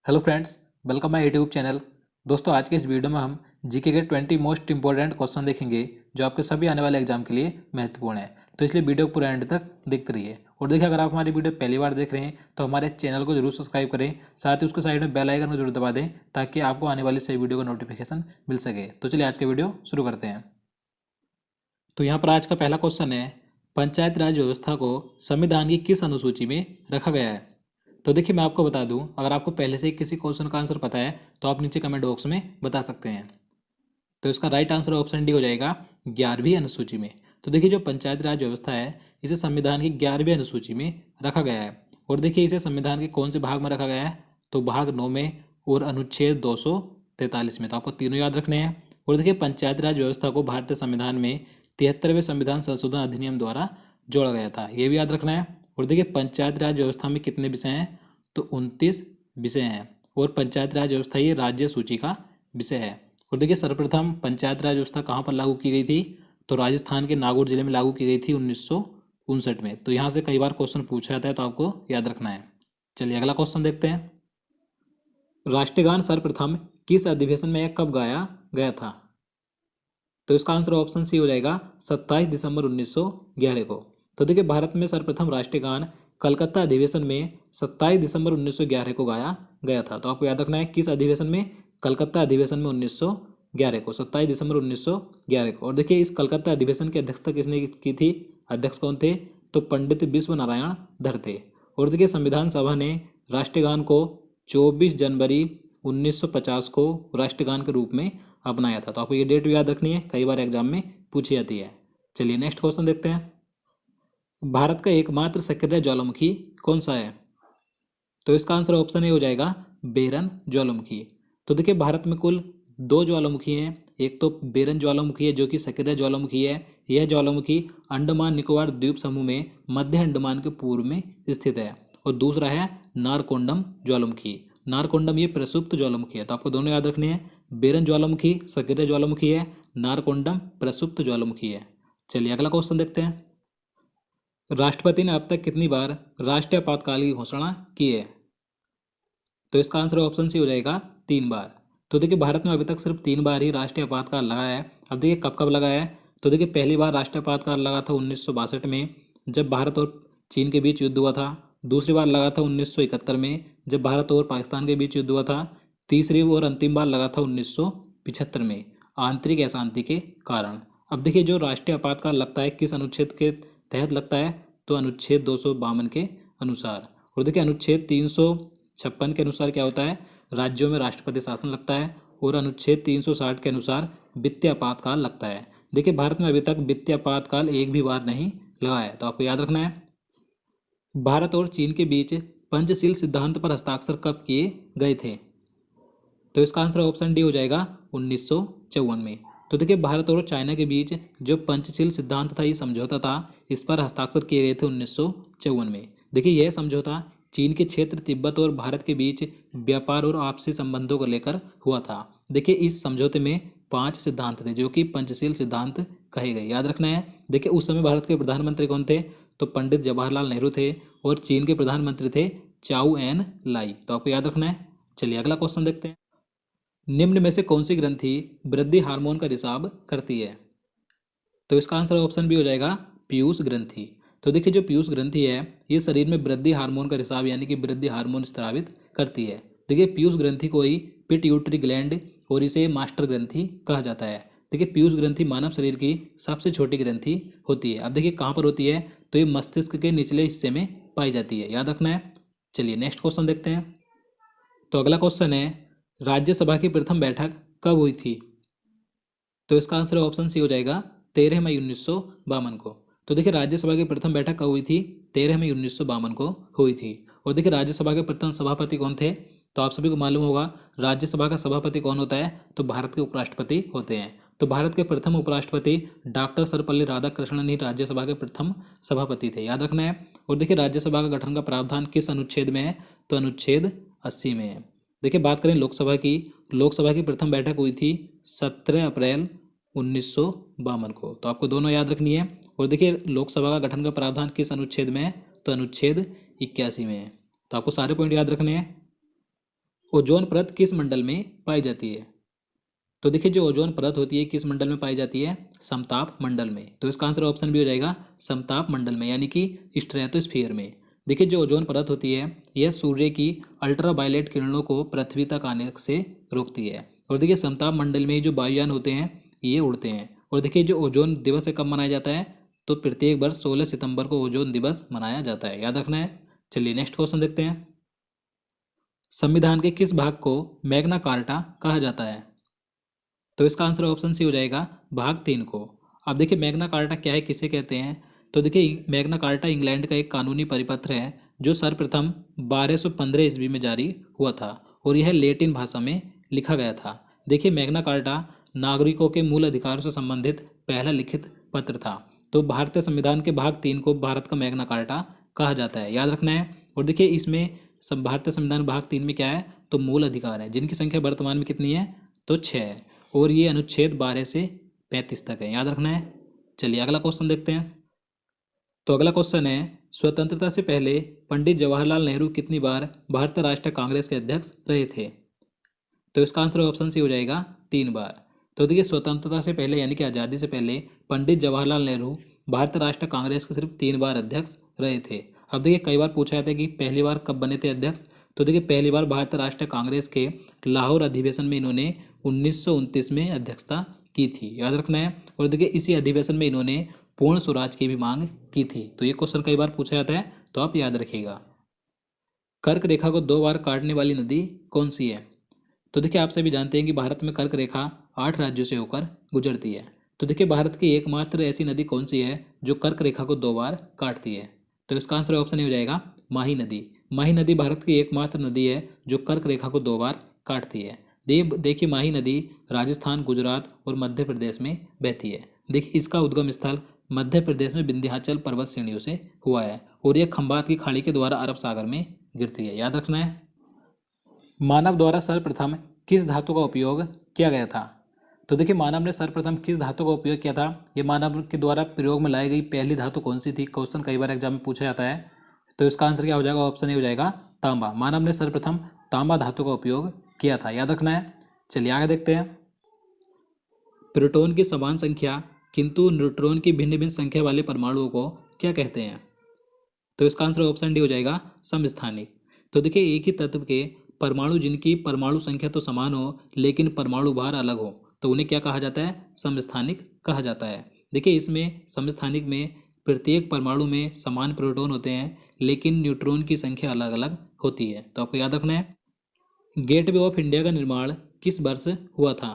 Hello friends, welcome my YouTube channel. दोस्तों, आज के इस वीडियो में हम जीके के 20 मोस्ट इंपॉर्टेंट क्वेश्चन देखेंगे जो आपके सभी आने वाले एग्जाम के लिए महत्वपूर्ण है। तो इसलिए वीडियो को पूरा एंड तक देखते रहिए। और देखिए, अगर आप हमारी वीडियो पहली बार देख रहे हैं तो हमारे चैनल को जरूर सब्सक्राइब करें, साथ ही उसके साइड में बेल आइकन को जरूर दबा दें ताकि आपको आने वाली सभी वीडियो का नोटिफिकेशन मिल सके। तो चलिए आज का वीडियो शुरू करते हैं। तो यहाँ पर आज का पहला क्वेश्चन है, पंचायत राज व्यवस्था को संविधान की किस अनुसूची में रखा गया है? तो देखिए, मैं आपको बता दूं, अगर आपको पहले से ही किसी क्वेश्चन का आंसर पता है तो आप नीचे कमेंट बॉक्स में बता सकते हैं। तो इसका राइट आंसर ऑप्शन डी हो जाएगा, 11वीं अनुसूची में। तो देखिए, जो पंचायत राज व्यवस्था है इसे संविधान की 11वीं अनुसूची में रखा गया है। और देखिए, इसे संविधान के कौन से भाग में रखा गया है? तो भाग 9 में और अनुच्छेद 243 में। तो आपको तीनों याद रखने हैं। और देखिए, पंचायत राज व्यवस्था को भारतीय संविधान में 73वें संविधान संशोधन अधिनियम द्वारा जोड़ा गया था, ये भी याद रखना है। और देखिए, पंचायत राज व्यवस्था में कितने विषय हैं? तो 29 विषय हैं। और पंचायत राज व्यवस्था ये राज्य सूची का विषय है। और देखिए, सर्वप्रथम पंचायत राज व्यवस्था कहाँ पर लागू की गई थी? तो राजस्थान के नागौर जिले में लागू की गई थी 1959 में। तो यहाँ से कई बार क्वेश्चन पूछा जाता है, तो आपको याद रखना है। चलिए अगला क्वेश्चन देखते हैं। राष्ट्रगान सर्वप्रथम किस अधिवेशन में कब गाया गया था? तो इसका आंसर ऑप्शन सी हो जाएगा, 27 दिसंबर 1911 को। तो देखिए, भारत में सर्वप्रथम राष्ट्रीय गान कलकत्ता अधिवेशन में 27 दिसंबर 1911 को गाया गया था। तो आपको याद रखना है किस अधिवेशन में? कलकत्ता अधिवेशन में 1911 को, 27 दिसंबर 1911 को। और देखिए, इस कलकत्ता अधिवेशन की अध्यक्षता किसने की थी? अध्यक्ष कौन थे? तो पंडित विश्व नारायण धर थे। और देखिए, संविधान सभा ने राष्ट्रीय गान को 24 जनवरी 1950 को राष्ट्रगान के रूप में अपनाया था। तो आपको ये डेट भी याद रखनी है, कई बार एग्जाम में पूछी जाती है। चलिए नेक्स्ट क्वेश्चन देखते हैं। भारत का एकमात्र सक्रिय ज्वालामुखी कौन सा है? तो इसका आंसर ऑप्शन ए हो जाएगा, बेरन ज्वालामुखी। तो देखिए, भारत में कुल 2 ज्वालामुखी हैं। एक तो बेरन ज्वालामुखी है जो कि सक्रिय ज्वालामुखी है। यह ज्वालामुखी अंडमान निकोबार द्वीप समूह में मध्य अंडमान के पूर्व में स्थित है। और दूसरा है नारकोंडम ज्वालामुखी। नारकोंडम ये प्रसुप्त ज्वालामुखी है। तो आपको दोनों याद रखने हैं, बेरन ज्वालामुखी सक्रिय ज्वालामुखी है, नारकोंडम प्रसुप्त ज्वालामुखी है। चलिए अगला क्वेश्चन देखते हैं। राष्ट्रपति ने अब तक कितनी बार राष्ट्रीय आपातकाल की घोषणा की है? तो इसका आंसर ऑप्शन सी हो जाएगा, 3 बार। तो देखिए, भारत में अभी तक सिर्फ 3 बार ही राष्ट्रीय आपातकाल लगा है। अब देखिए, कब कब लगा है? तो देखिए, पहली बार राष्ट्रीय आपातकाल लगा था 1962 में, जब भारत और चीन के बीच युद्ध हुआ था। दूसरी बार लगा था 1971 में, जब भारत और पाकिस्तान के बीच युद्ध हुआ था। तीसरी और अंतिम बार लगा था 1975 में, आंतरिक अशांति के कारण। अब देखिए, जो राष्ट्रीय आपातकाल लगता है किस अनुच्छेद के तहत लगता है? तो अनुच्छेद 252 के अनुसार। और देखिए, अनुच्छेद 356 के अनुसार क्या होता है? राज्यों में राष्ट्रपति शासन लगता है। और अनुच्छेद 360 के अनुसार वित्तीय आपातकाल लगता है। देखिए, भारत में अभी तक वित्तीय आपातकाल एक भी बार नहीं लगा है। तो आपको याद रखना है। भारत और चीन के बीच पंचशील सिद्धांत पर हस्ताक्षर कब किए गए थे? तो इसका आंसर ऑप्शन डी हो जाएगा, 1954 में। तो देखिए, भारत और चाइना के बीच जो पंचशील सिद्धांत था, ये समझौता था, इस पर हस्ताक्षर किए गए थे 1954 में। देखिए, यह समझौता चीन के क्षेत्र तिब्बत और भारत के बीच व्यापार और आपसी संबंधों को लेकर हुआ था। देखिए, इस समझौते में 5 सिद्धांत थे जो कि पंचशील सिद्धांत कहे गए, याद रखना है। देखिए, उस समय भारत के प्रधानमंत्री कौन थे? तो पंडित जवाहरलाल नेहरू थे। और चीन के प्रधानमंत्री थे चाउ एन लाई। तो आपको याद रखना है। चलिए अगला क्वेश्चन देखते हैं। निम्न में से कौन सी ग्रंथि वृद्धि हार्मोन का रिसाव करती है? तो इसका आंसर ऑप्शन बी हो जाएगा, पीयूष ग्रंथि। तो देखिए, जो पीयूष ग्रंथि है ये शरीर में वृद्धि हार्मोन का रिसाव यानी कि वृद्धि हार्मोन स्रावित करती है। देखिए, पीयूष ग्रंथि को ही पिट्यूटरी ग्लैंड और इसे मास्टर ग्रंथि कहा जाता है। देखिए, पीयूष ग्रंथि मानव शरीर की सबसे छोटी ग्रंथि होती है। अब देखिए, कहाँ पर होती है? तो ये मस्तिष्क के निचले हिस्से में पाई जाती है, याद रखना है। चलिए नेक्स्ट क्वेश्चन देखते हैं। तो अगला क्वेश्चन है, राज्यसभा की प्रथम बैठक कब हुई थी? तो इसका आंसर ऑप्शन सी हो जाएगा, 13 मई 1952 को। तो देखिए, राज्यसभा की प्रथम बैठक कब हुई थी? 13 मई 1952 को हुई थी। और देखिए, राज्यसभा के प्रथम सभापति कौन थे? तो आप सभी को मालूम होगा, राज्यसभा का सभापति कौन होता है? तो भारत के उपराष्ट्रपति होते हैं। तो भारत के प्रथम उपराष्ट्रपति डॉक्टर सर्वपल्ली राधाकृष्णन ही राज्यसभा के प्रथम सभापति थे, याद रखना है। और देखिए, राज्यसभा का गठन का प्रावधान किस अनुच्छेद में है? तो अनुच्छेद 80 में है। देखिए, बात करें लोकसभा की, लोकसभा की प्रथम बैठक हुई थी 17 अप्रैल 1952 को। तो आपको दोनों याद रखनी है। और देखिए, लोकसभा का गठन का प्रावधान किस अनुच्छेद में है? तो अनुच्छेद 81 में है। तो आपको सारे पॉइंट याद रखने हैं। ओजोन परत किस मंडल में पाई जाती है? तो देखिए जो ओजोन परत होती है किस मंडल में पाई जाती है? समताप मंडल में। तो इसका आंसर ऑप्शन भी हो जाएगा समताप मंडल में, यानी कि स्ट्रेटोस्फीयर में। देखिए जो ओजोन परत होती है यह सूर्य की अल्ट्रावायलेट किरणों को पृथ्वी तक आने से रोकती है। और देखिए समताप मंडल में जो वायुयान होते हैं ये उड़ते हैं। और देखिए जो ओजोन दिवस है कब मनाया जाता है? तो प्रत्येक वर्ष 16 सितंबर को ओजोन दिवस मनाया जाता है, याद रखना है। चलिए नेक्स्ट क्वेश्चन देखते हैं। संविधान के किस भाग को मैग्ना कार्टा कहा जाता है? तो इसका आंसर ऑप्शन सी हो जाएगा भाग 3 को। अब देखिए मैग्ना कार्टा क्या है, किसे कहते हैं? तो देखिए मैग्ना कार्टा इंग्लैंड का एक कानूनी परिपत्र है जो सर्वप्रथम 1215 ईस्वी में जारी हुआ था और यह लैटिन भाषा में लिखा गया था। देखिए मैग्ना कार्टा नागरिकों के मूल अधिकारों से संबंधित पहला लिखित पत्र था। तो भारतीय संविधान के भाग 3 को भारत का मैग्ना कार्टा कहा जाता है, याद रखना है। और देखिए इसमें सब भारतीय संविधान भाग 3 में क्या है? तो मूल अधिकार है, जिनकी संख्या वर्तमान में कितनी है? तो 6 है। और ये अनुच्छेद 12 से 35 तक है, याद रखना है। चलिए अगला क्वेश्चन देखते हैं। तो अगला क्वेश्चन है स्वतंत्रता से पहले पंडित जवाहरलाल नेहरू कितनी बार भारतीय राष्ट्रीय कांग्रेस के अध्यक्ष रहे थे? तो इसका आंसर ऑप्शन सी हो जाएगा 3 बार। तो देखिए स्वतंत्रता से पहले यानी कि आज़ादी से पहले पंडित जवाहरलाल नेहरू भारतीय राष्ट्रीय कांग्रेस के सिर्फ 3 बार अध्यक्ष रहे थे। अब देखिए कई बार पूछा जाता है कि पहली बार कब बने थे अध्यक्ष? तो देखिए पहली बार भारतीय राष्ट्रीय कांग्रेस के लाहौर अधिवेशन में इन्होंने 1929 में अध्यक्षता की थी, याद रखना है। और देखिए इसी अधिवेशन में इन्होंने पूर्ण स्वराज की भी मांग की थी। तो ये क्वेश्चन कई बार पूछा जाता है, तो आप याद रखिएगा। कर्क रेखा को 2 बार काटने वाली नदी कौन सी है? तो देखिए आप सभी जानते हैं कि भारत में कर्क रेखा 8 राज्यों से होकर गुजरती है। तो देखिए भारत की एकमात्र ऐसी नदी कौन सी है जो कर्क रेखा को 2 बार काटती है? तो इसका आंसर ऑप्शन हो जाएगा माही नदी। माही नदी भारत की एकमात्र नदी है जो कर्क रेखा को 2 बार काटती है। देखिए माही नदी राजस्थान, गुजरात और मध्य प्रदेश में बहती है। देखिए इसका उद्गम स्थल मध्य प्रदेश में विंध्याचल पर्वत श्रेणियों से हुआ है और यह खंबात की खाड़ी के द्वारा अरब सागर में गिरती है, याद रखना है। मानव द्वारा सर्वप्रथम किस धातु का उपयोग किया गया था? तो देखिए मानव ने सर्वप्रथम किस धातु का उपयोग किया था? ये मानव के द्वारा प्रयोग में लाई गई पहली धातु कौन सी थी? क्वेश्चन कई बार एग्जाम में पूछा जाता है। तो इसका आंसर क्या हो जाएगा? ऑप्शन ए हो जाएगा तांबा। मानव ने सर्वप्रथम तांबा धातु का उपयोग किया था, याद रखना है। चलिए आगे देखते हैं। प्रोटॉन की समान संख्या किंतु न्यूट्रॉन की भिन्न भिन्न संख्या वाले परमाणुओं को क्या कहते हैं? तो इसका आंसर ऑप्शन डी हो जाएगा समस्थानिक। तो देखिए एक ही तत्व के परमाणु जिनकी परमाणु संख्या तो समान हो लेकिन परमाणु भार अलग हो तो उन्हें क्या कहा जाता है? समस्थानिक कहा जाता है। देखिए इसमें समस्थानिक में प्रत्येक परमाणु में समान प्रोटॉन होते हैं लेकिन न्यूट्रॉन की संख्या अलग अलग होती है। तो आपको याद रखना है। गेटवे ऑफ इंडिया का निर्माण किस वर्ष हुआ था?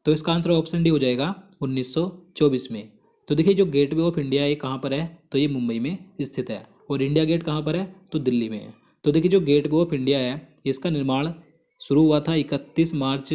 तो इसका आंसर ऑप्शन डी हो जाएगा 1924 में। तो देखिए जो गेटवे ऑफ इंडिया ये कहाँ पर है? तो ये मुंबई में स्थित है। और इंडिया गेट कहाँ पर है? तो दिल्ली में है। तो देखिए जो गेटवे ऑफ इंडिया है इसका निर्माण शुरू हुआ था 31 मार्च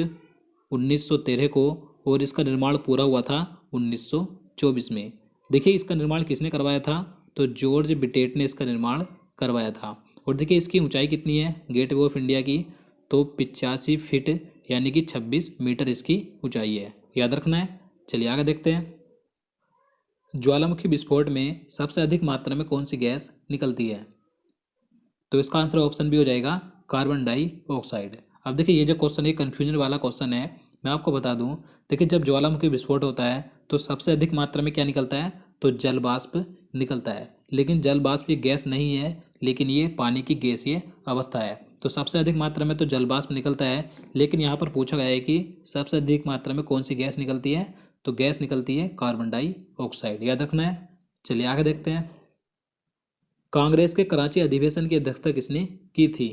1913 को और इसका निर्माण पूरा हुआ था 1924 में। देखिए इसका निर्माण किसने करवाया था? तो जॉर्ज बिटेट ने इसका निर्माण करवाया था। और देखिए इसकी ऊंचाई कितनी है गेटवे ऑफ इंडिया की? तो 85 फीट यानी कि 26 मीटर इसकी ऊंचाई है, याद रखना है। चलिए आगे देखते हैं। ज्वालामुखी विस्फोट में सबसे अधिक मात्रा में कौन सी गैस निकलती है? तो इसका आंसर ऑप्शन भी हो जाएगा कार्बन डाइऑक्साइड। अब देखिए ये जो क्वेश्चन है कन्फ्यूजन वाला क्वेश्चन है, मैं आपको बता दूं। देखिए जब ज्वालामुखी विस्फोट होता है तो सबसे अधिक मात्रा में क्या निकलता है? तो जल वाष्प निकलता है। लेकिन जल वाष्प ये गैस नहीं है लेकिन ये पानी की गैसीय अवस्था है। तो सबसे अधिक मात्रा में तो जल वाष्प निकलता है लेकिन यहाँ पर पूछा गया है कि सबसे अधिक मात्रा में कौन सी गैस निकलती है? तो गैस निकलती है कार्बन डाइऑक्साइड, याद रखना है। चलिए आगे देखते हैं। कांग्रेस के कराची अधिवेशन की अध्यक्षता किसने की थी?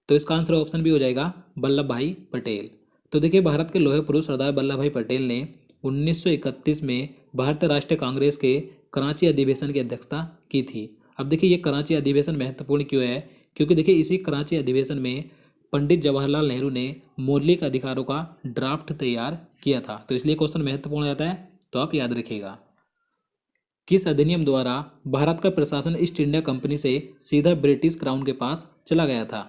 तो इसका आंसर ऑप्शन भी हो जाएगा वल्लभ भाई पटेल। तो देखिए भारत के लौह पुरुष सरदार वल्लभ भाई पटेल ने 1931 में भारतीय राष्ट्रीय कांग्रेस के कराची अधिवेशन की अध्यक्षता की थी। अब देखिए ये कराची अधिवेशन महत्वपूर्ण क्यों है? क्योंकि देखिए इसी कराची अधिवेशन में पंडित जवाहरलाल नेहरू ने मौलिक अधिकारों का ड्राफ्ट तैयार किया था। तो इसलिए क्वेश्चन महत्वपूर्ण हो जाता है, तो आप याद रखिएगा। किस अधिनियम द्वारा भारत का प्रशासन ईस्ट इंडिया कंपनी से सीधा ब्रिटिश क्राउन के पास चला गया था?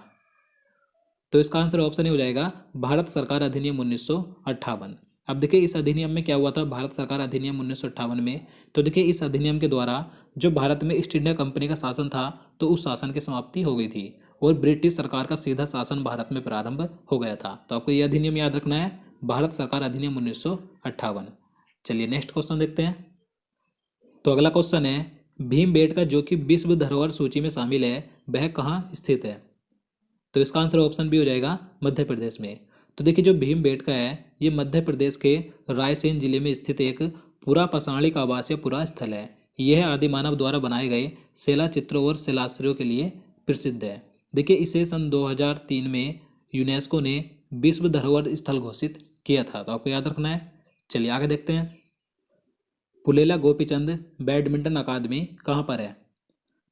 तो इसका आंसर ऑप्शन ही हो जाएगा भारत सरकार अधिनियम 1958। अब देखिए इस अधिनियम में क्या हुआ था? भारत सरकार अधिनियम 1958 में, तो देखिए इस अधिनियम के द्वारा जो भारत में ईस्ट इंडिया कंपनी का शासन था तो उस शासन की समाप्ति हो गई थी। और ब्रिटिश सरकार का सीधा शासन भारत में प्रारंभ हो गया था। तो आपको यह अधिनियम याद रखना है, भारत सरकार अधिनियम 1958। चलिए नेक्स्ट क्वेश्चन देखते हैं। तो अगला क्वेश्चन है, भीमबेटका जो कि विश्व धरोहर सूची में शामिल है वह कहाँ स्थित है? तो इसका आंसर ऑप्शन बी हो जाएगा मध्य प्रदेश में। तो देखिए जो भीमबेटका है ये मध्य प्रदेश के रायसेन जिले में स्थित एक पुरा पाषाणिक आवासीय पुरा स्थल है। यह आदिमानव द्वारा बनाए गए शिला चित्रों और शिलाश्रयों के लिए प्रसिद्ध है। देखिए इसे सन 2003 में यूनेस्को ने विश्व धरोहर स्थल घोषित किया था। तो आपको याद रखना है। चलिए आगे देखते हैं। पुलेला गोपीचंद बैडमिंटन अकादमी कहाँ पर है?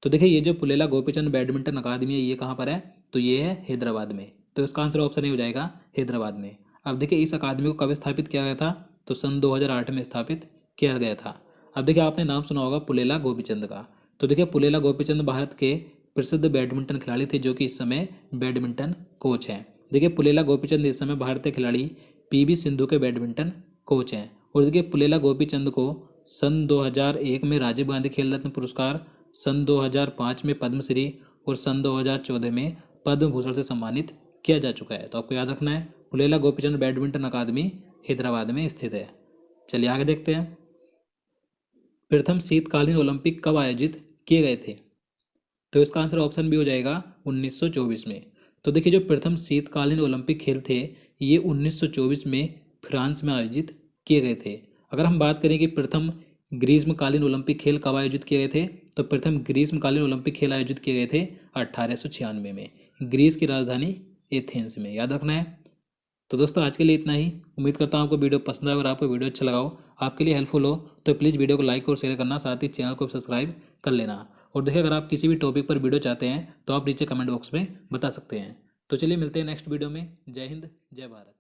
तो देखिए ये जो पुलेला गोपीचंद बैडमिंटन अकादमी है ये कहाँ पर है? तो ये है हैदराबाद में। तो इसका आंसर ऑप्शन ए हो जाएगा हैदराबाद में। अब देखिए इस अकादमी को कब स्थापित किया गया था? तो सन 2008 में स्थापित किया गया था। अब देखिए आपने नाम सुना होगा पुलेला गोपीचंद का। तो देखिए पुलेला गोपीचंद भारत के प्रसिद्ध बैडमिंटन खिलाड़ी थे जो कि इस समय बैडमिंटन कोच हैं। देखिए पुलेला गोपीचंद इस समय भारतीय खिलाड़ी पीवी सिंधु के बैडमिंटन कोच हैं। और देखिए पुलेला गोपीचंद को सन 2001 में राजीव गांधी खेल रत्न पुरस्कार, सन 2005 में पद्मश्री और सन 2014 में पद्म भूषण से सम्मानित किया जा चुका है। तो आपको याद रखना है पुलेला गोपीचंद बैडमिंटन अकादमी हैदराबाद में स्थित है। चलिए आगे देखते हैं। प्रथम शीतकालीन ओलंपिक कब आयोजित किए गए थे? तो इसका आंसर ऑप्शन बी हो जाएगा 1924 में। तो देखिए जो प्रथम शीतकालीन ओलंपिक खेल थे ये 1924 में फ्रांस में आयोजित किए गए थे। अगर हम बात करें कि प्रथम ग्रीष्मकालीन ओलंपिक खेल कब आयोजित किए गए थे, तो प्रथम ग्रीष्मकालीन ओलंपिक खेल आयोजित किए गए थे 1896 में ग्रीस की राजधानी एथेंस में। याद रखना है। तो दोस्तों आज के लिए इतना ही। उम्मीद करता हूँ आपको वीडियो पसंद आए। अगर आपको वीडियो अच्छा लगा हो, आपके लिए हेल्पफुल हो, तो प्लीज़ वीडियो को लाइक और शेयर करना, साथ ही चैनल को सब्सक्राइब कर लेना। और देखिए अगर आप किसी भी टॉपिक पर वीडियो चाहते हैं तो आप नीचे कमेंट बॉक्स में बता सकते हैं। तो चलिए मिलते हैं नेक्स्ट वीडियो में। जय हिंद, जय भारत।